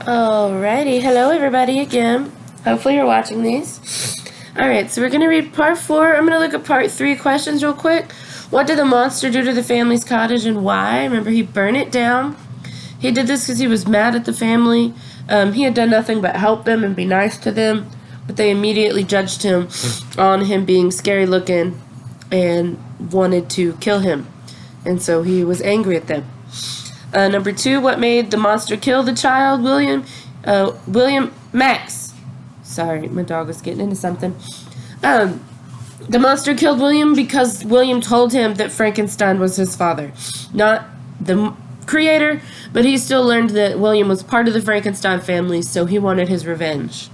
Alrighty, hello everybody again. Hopefully you're watching these. Alright, so we're going to read part 4. I'm going to look at part 3 questions real quick. What did the monster do to the family's cottage and why? Remember, he burned it down. He did this because he was mad at the family. He had done nothing but help them and be nice to them, but they immediately judged him on him being scary looking and wanted to kill him. And so he was angry at them. Number 2, what made the monster kill the child? William Max. Sorry, my dog was getting into something. The monster killed William because William told him that Frankenstein was his father. Not the creator, but he still learned that William was part of the Frankenstein family, so he wanted his revenge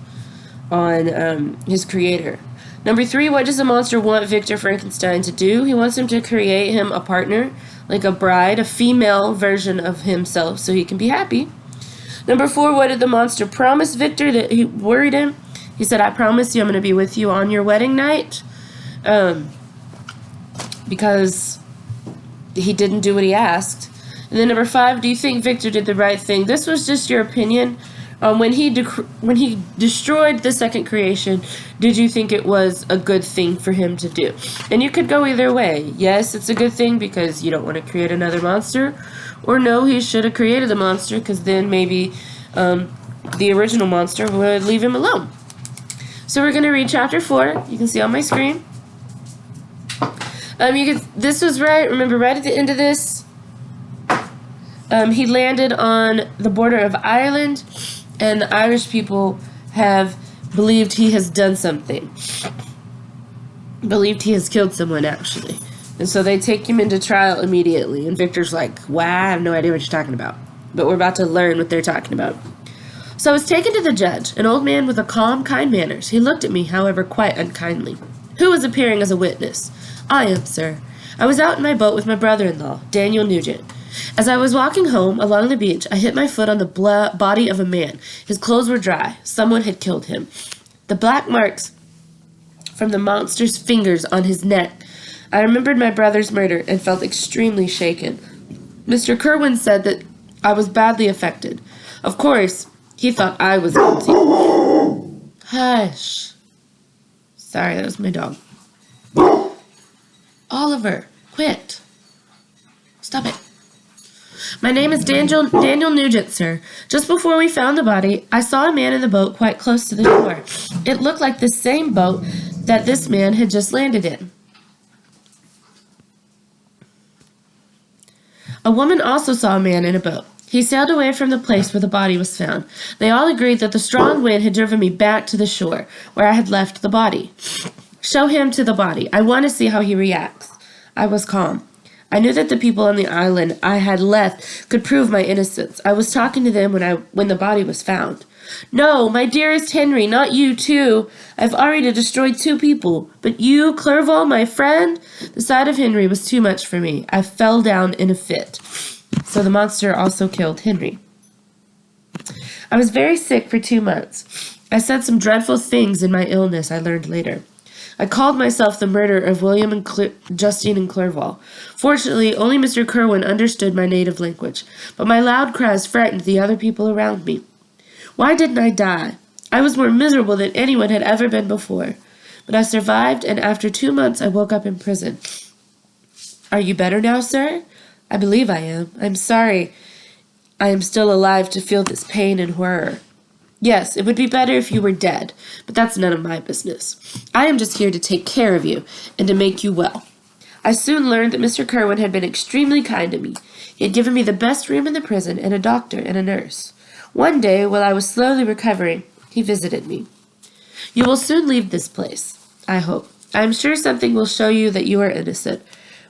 on his creator. Number 3, what does the monster want Victor Frankenstein to do? He wants him to create him a partner, like a bride, a female version of himself, so he can be happy. Number 4, what did the monster promise Victor that he worried him? He said, I promise you I'm going to be with you on your wedding night. Because he didn't do what he asked. And then number 5, do you think Victor did the right thing? This was just your opinion. When he destroyed the second creation, did you think it was a good thing for him to do? And you could go either way. Yes, it's a good thing because you don't want to create another monster. Or no, he should have created the monster because then maybe the original monster would leave him alone. So we're going to read chapter 4. You can see on my screen. This was right. Remember, right at the end of this, he landed on the border of Ireland. And the Irish people have believed he has done something. Believed he has killed someone, actually. And so they take him into trial immediately. And Victor's like, wow, I have no idea what you're talking about. But we're about to learn what they're talking about. So I was taken to the judge, an old man with a calm, kind manners. He looked at me, however, quite unkindly. Who is appearing as a witness? I am, sir. I was out in my boat with my brother-in-law, Daniel Nugent. As I was walking home along the beach, I hit my foot on the body of a man. His clothes were dry. Someone had killed him. The black marks from the monster's fingers on his neck. I remembered my brother's murder and felt extremely shaken. Mr. Kerwin said that I was badly affected. Of course, he thought I was guilty. Hush. Sorry, that was my dog. Oliver, quit. Stop it. My name is Daniel Nugent, sir. Just before we found the body, I saw a man in the boat quite close to the shore. It looked like the same boat that this man had just landed in. A woman also saw a man in a boat. He sailed away from the place where the body was found. They all agreed that the strong wind had driven me back to the shore, where I had left the body. Show him to the body. I want to see how he reacts. I was calm. I knew that the people on the island I had left could prove my innocence. I was talking to them when the body was found. No, my dearest Henry, not you too. I've already destroyed 2 people. But you, Clerval, my friend? The sight of Henry was too much for me. I fell down in a fit. So the monster also killed Henry. I was very sick for 2 months. I said some dreadful things in my illness, I learned later. I called myself the murderer of William and Justine and Clerval. Fortunately, only Mr. Kerwin understood my native language, but my loud cries frightened the other people around me. Why didn't I die? I was more miserable than anyone had ever been before. But I survived, and after 2 months I woke up in prison. Are you better now, sir? I believe I am. I'm sorry I am still alive to feel this pain and horror. Yes, it would be better if you were dead, but that's none of my business. I am just here to take care of you and to make you well. I soon learned that Mr. Kerwin had been extremely kind to me. He had given me the best room in the prison and a doctor and a nurse. One day, while I was slowly recovering, he visited me. You will soon leave this place, I hope. I am sure something will show you that you are innocent.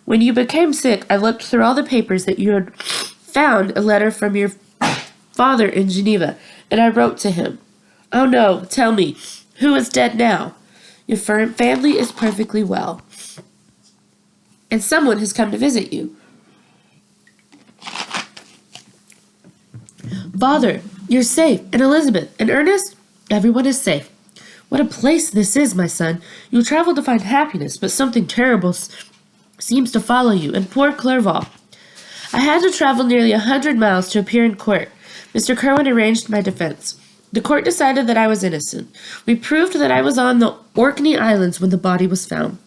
When you became sick, I looked through all the papers that you had found a letter from your father in Geneva, and I wrote to him. Oh no, tell me, who is dead now? Your family is perfectly well. And someone has come to visit you. Father, you're safe, and Elizabeth, and Ernest, everyone is safe. What a place this is, my son. You travel to find happiness, but something terrible seems to follow you, and poor Clerval. I had to travel nearly 100 miles to appear in court. Mr. Kerwin arranged my defense. The court decided that I was innocent. We proved that I was on the Orkney Islands when the body was found.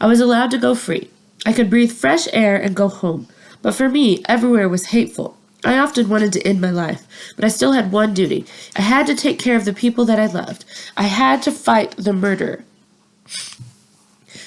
I was allowed to go free. I could breathe fresh air and go home. But for me, everywhere was hateful. I often wanted to end my life, but I still had one duty. I had to take care of the people that I loved. I had to fight the murderer.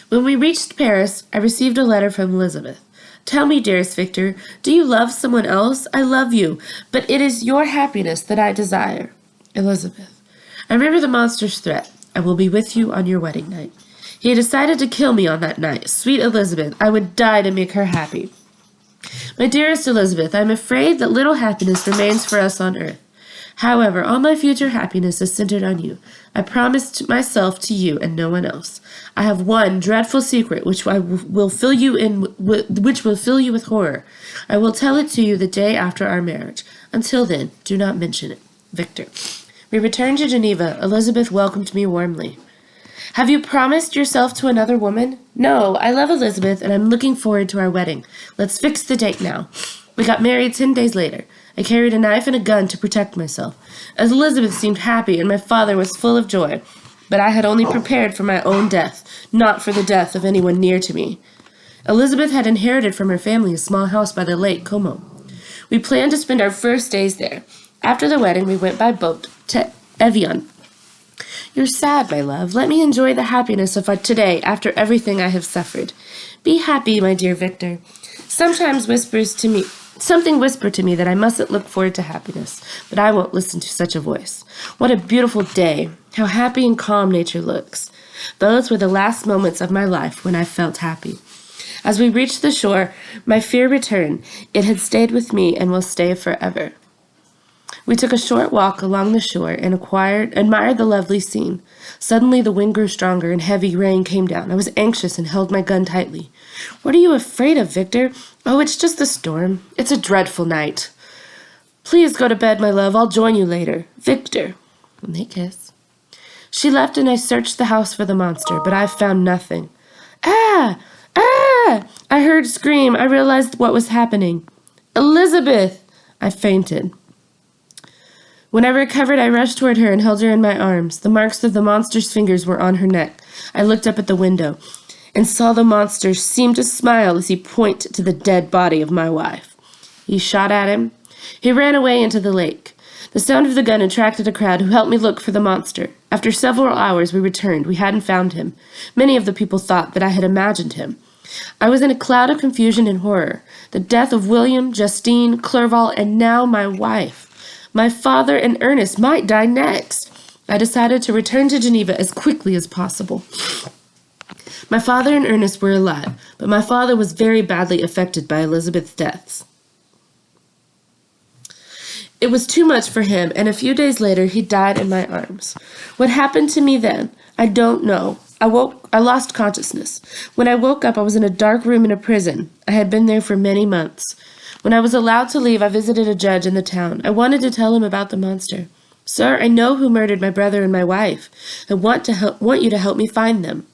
When we reached Paris, I received a letter from Elizabeth. Tell me, dearest Victor, do you love someone else? I love you, but it is your happiness that I desire. Elizabeth. I remember the monster's threat. I will be with you on your wedding night. He had decided to kill me on that night. Sweet Elizabeth, I would die to make her happy. My dearest Elizabeth, I am afraid that little happiness remains for us on earth. However, all my future happiness is centered on you. I promised myself to you and no one else. I have one dreadful secret which will fill you with horror. I will tell it to you the day after our marriage. Until then, do not mention it. Victor. We returned to Geneva. Elizabeth welcomed me warmly. Have you promised yourself to another woman? No, I love Elizabeth, and I'm looking forward to our wedding. Let's fix the date now. We got married 10 days later. I carried a knife and a gun to protect myself. As Elizabeth seemed happy, and my father was full of joy. But I had only prepared for my own death, not for the death of anyone near to me. Elizabeth had inherited from her family a small house by the lake Como. We planned to spend our first days there. After the wedding, we went by boat to Evian. You're sad, my love. Let me enjoy the happiness of today after everything I have suffered. Be happy, my dear Victor. Something whispered to me that I mustn't look forward to happiness, but I won't listen to such a voice. What a beautiful day. How happy and calm nature looks. Those were the last moments of my life when I felt happy. As we reached the shore, my fear returned. It had stayed with me and will stay forever. We took a short walk along the shore and admired the lovely scene. Suddenly the wind grew stronger and heavy rain came down. I was anxious and held my gun tightly. What are you afraid of, Victor? Oh, it's just the storm. It's a dreadful night. Please go to bed, my love. I'll join you later. Victor. And they kiss. She left and I searched the house for the monster, but I found nothing. Ah! Ah! I heard a scream. I realized what was happening. Elizabeth! I fainted. When I recovered, I rushed toward her and held her in my arms. The marks of the monster's fingers were on her neck. I looked up at the window and saw the monster seem to smile as he pointed to the dead body of my wife. He shot at him. He ran away into the lake. The sound of the gun attracted a crowd who helped me look for the monster. After several hours, we returned. We hadn't found him. Many of the people thought that I had imagined him. I was in a cloud of confusion and horror. The death of William, Justine, Clerval, and now my wife. My father and Ernest might die next. I decided to return to Geneva as quickly as possible. My father and Ernest were alive, but my father was very badly affected by Elizabeth's deaths. It was too much for him, and a few days later he died in my arms. What happened to me then? I don't know. I lost consciousness. When I woke up, I was in a dark room in a prison. I had been there for many months. When I was allowed to leave, I visited a judge in the town. I wanted to tell him about the monster. Sir, I know who murdered my brother and my wife. I want you to help me find them.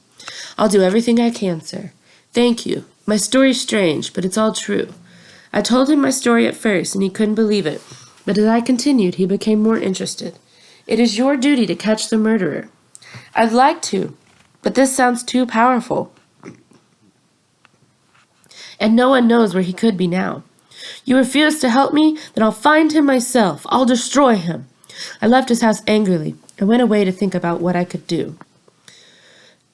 I'll do everything I can, sir. Thank you. My story's strange, but it's all true. I told him my story at first, and he couldn't believe it. But as I continued, he became more interested. It is your duty to catch the murderer. I'd like to, but this sounds too powerful. And no one knows where he could be now. You refuse to help me? Then I'll find him myself. I'll destroy him. I left his house angrily. I went away to think about what I could do.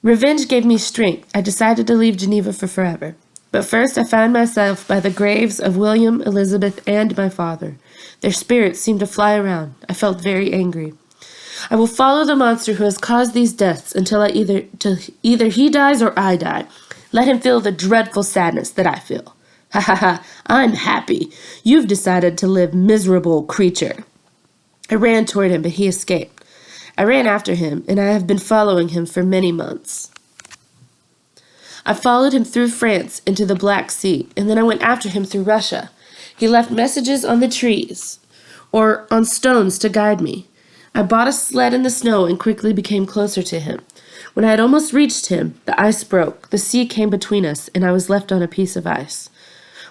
Revenge gave me strength. I decided to leave Geneva for forever. But first I found myself by the graves of William, Elizabeth, and my father. Their spirits seemed to fly around. I felt very angry. I will follow the monster who has caused these deaths until either he dies or I die. Let him feel the dreadful sadness that I feel. Ha ha ha, I'm happy. You've decided to live, miserable creature. I ran toward him, but he escaped. I ran after him, and I have been following him for many months. I followed him through France into the Black Sea, and then I went after him through Russia. He left messages on the trees or on stones to guide me. I bought a sled in the snow and quickly became closer to him. When I had almost reached him, the ice broke. The sea came between us, and I was left on a piece of ice.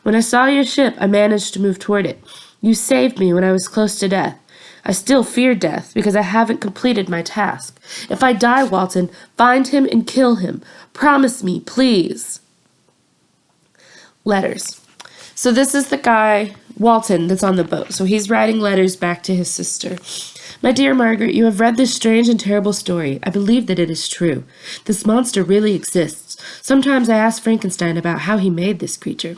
When I saw your ship, I managed to move toward it. You saved me when I was close to death. I still fear death because I haven't completed my task. If I die, Walton, find him and kill him. Promise me, please. Letters. So this is the guy, Walton, that's on the boat. So he's writing letters back to his sister. My dear Margaret, you have read this strange and terrible story. I believe that it is true. This monster really exists. Sometimes I ask Frankenstein about how he made this creature.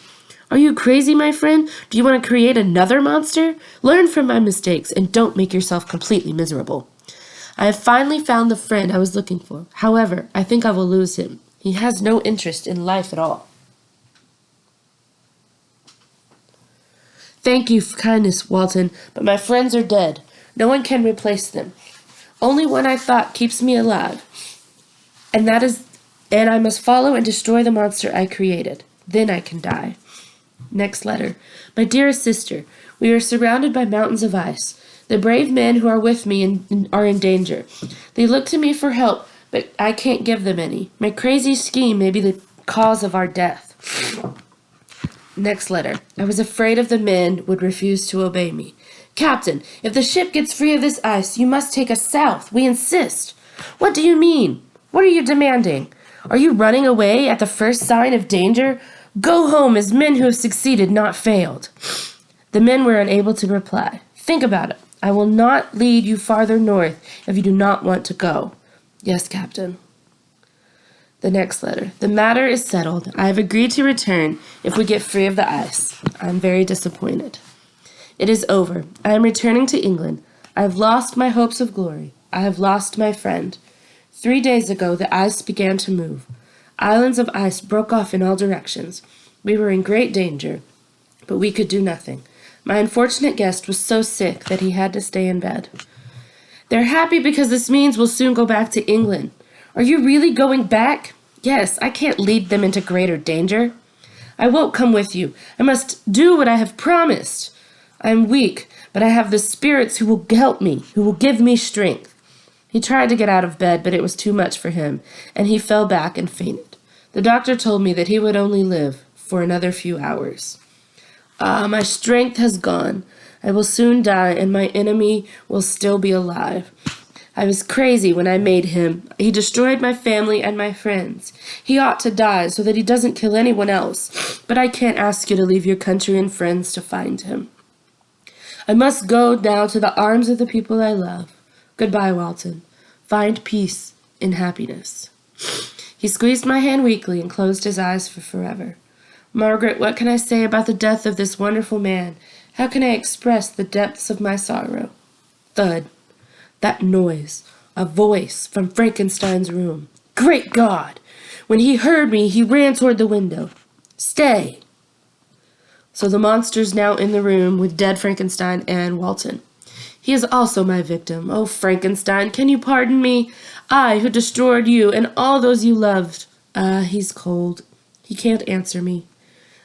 Are you crazy, my friend? Do you want to create another monster? Learn from my mistakes and don't make yourself completely miserable. I have finally found the friend I was looking for. However, I think I will lose him. He has no interest in life at all. Thank you for kindness, Walton, but my friends are dead. No one can replace them. Only one I thought keeps me alive. And I must follow and destroy the monster I created. Then I can die. Next letter. My dearest sister, we are surrounded by mountains of ice. The brave men who are with me are in danger. They look to me for help, but I can't give them any. My crazy scheme may be the cause of our death. Next letter. I was afraid of the men would refuse to obey me. Captain, if the ship gets free of this ice, you must take us south. We insist. What do you mean? What are you demanding? Are you running away at the first sign of danger? Go home as men who have succeeded, not failed. The men were unable to reply. Think about it. I will not lead you farther north if you do not want to go. Yes, Captain. The next letter. The matter is settled. I have agreed to return if we get free of the ice. I am very disappointed. It is over. I am returning to England. I have lost my hopes of glory. I have lost my friend. 3 days ago, the ice began to move. Islands of ice broke off in all directions. We were in great danger, but we could do nothing. My unfortunate guest was so sick that he had to stay in bed. They're happy because this means we'll soon go back to England. Are you really going back? Yes, I can't lead them into greater danger. I won't come with you. I must do what I have promised. I am weak, but I have the spirits who will help me, who will give me strength. He tried to get out of bed, but it was too much for him, and he fell back and fainted. The doctor told me that he would only live for another few hours. Ah, my strength has gone. I will soon die, and my enemy will still be alive. I was crazy when I made him. He destroyed my family and my friends. He ought to die so that he doesn't kill anyone else, but I can't ask you to leave your country and friends to find him. I must go now to the arms of the people I love. Goodbye, Walton. Find peace in happiness. He squeezed my hand weakly and closed his eyes for forever. Margaret, what can I say about the death of this wonderful man? How can I express the depths of my sorrow? Thud. That noise. A voice from Frankenstein's room. Great God! When he heard me, he ran toward the window. Stay! So the monster's now in the room with dead Frankenstein and Walton. He is also my victim. Oh, Frankenstein, can you pardon me? I, who destroyed you and all those you loved. He's cold. He can't answer me.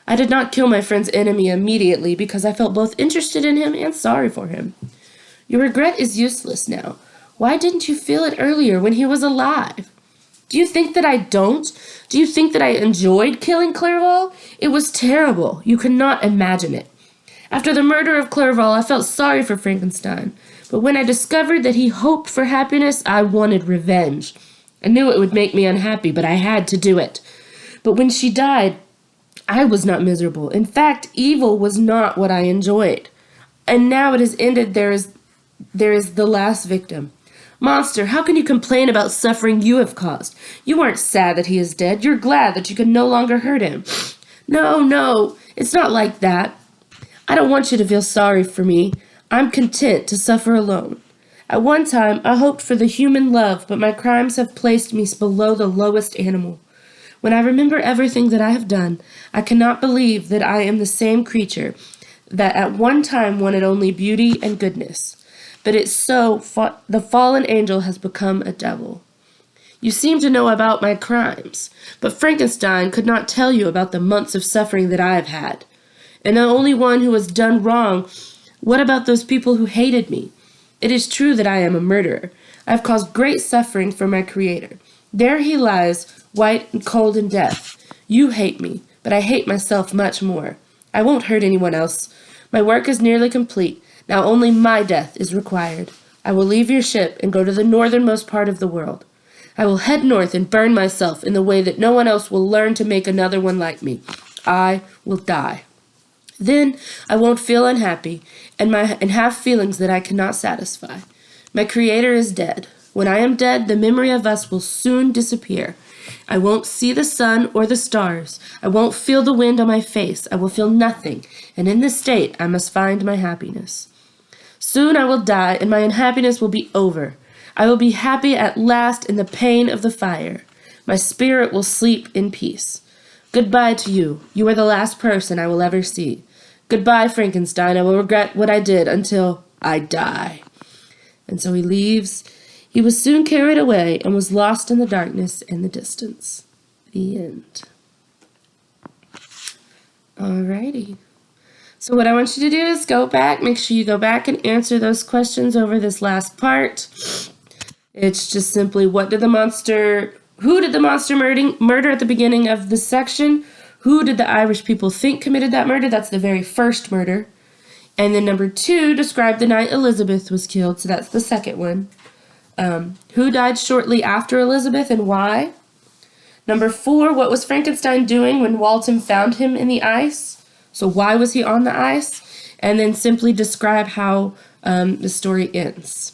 I did not kill my friend's enemy immediately because I felt both interested in him and sorry for him. Your regret is useless now. Why didn't you feel it earlier when he was alive? Do you think that I don't? Do you think that I enjoyed killing Clerval? It was terrible. You cannot imagine it. After the murder of Clerval, I felt sorry for Frankenstein. But when I discovered that he hoped for happiness, I wanted revenge. I knew it would make me unhappy, but I had to do it. But when she died, I was not miserable. In fact, evil was not what I enjoyed. And now it has ended. There is the last victim. Monster, how can you complain about suffering you have caused? You aren't sad that he is dead. You're glad that you can no longer hurt him. No, it's not like that. I don't want you to feel sorry for me. I'm content to suffer alone. At one time, I hoped for the human love, but my crimes have placed me below the lowest animal. When I remember everything that I have done, I cannot believe that I am the same creature that at one time wanted only beauty and goodness. But it's so, the fallen angel has become a devil. You seem to know about my crimes, but Frankenstein could not tell you about the months of suffering that I have had. And the only one who has done wrong, what about those people who hated me? It is true that I am a murderer. I have caused great suffering for my Creator. There he lies, white and cold in death. You hate me, but I hate myself much more. I won't hurt anyone else. My work is nearly complete. Now only my death is required. I will leave your ship and go to the northernmost part of the world. I will head north and burn myself in the way that no one else will learn to make another one like me. I will die. Then I won't feel unhappy and have feelings that I cannot satisfy. My Creator is dead. When I am dead, the memory of us will soon disappear. I won't see the sun or the stars. I won't feel the wind on my face. I will feel nothing, and in this state I must find my happiness. Soon I will die, and my unhappiness will be over. I will be happy at last in the pain of the fire. My spirit will sleep in peace. Goodbye to you. You are the last person I will ever see. Goodbye, Frankenstein. I will regret what I did until I die. And so he leaves. He was soon carried away and was lost in the darkness in the distance. The end. Alrighty. So what I want you to do is go back. Make sure you go back and answer those questions over this last part. It's just simply who did the monster murder at the beginning of this section? Who did the Irish people think committed that murder? That's the very first murder. And then number 2, describe the night Elizabeth was killed. So that's the second one. Who died shortly after Elizabeth and why? Number 4, what was Frankenstein doing when Walton found him in the ice? So why was he on the ice? And then simply describe how the story ends.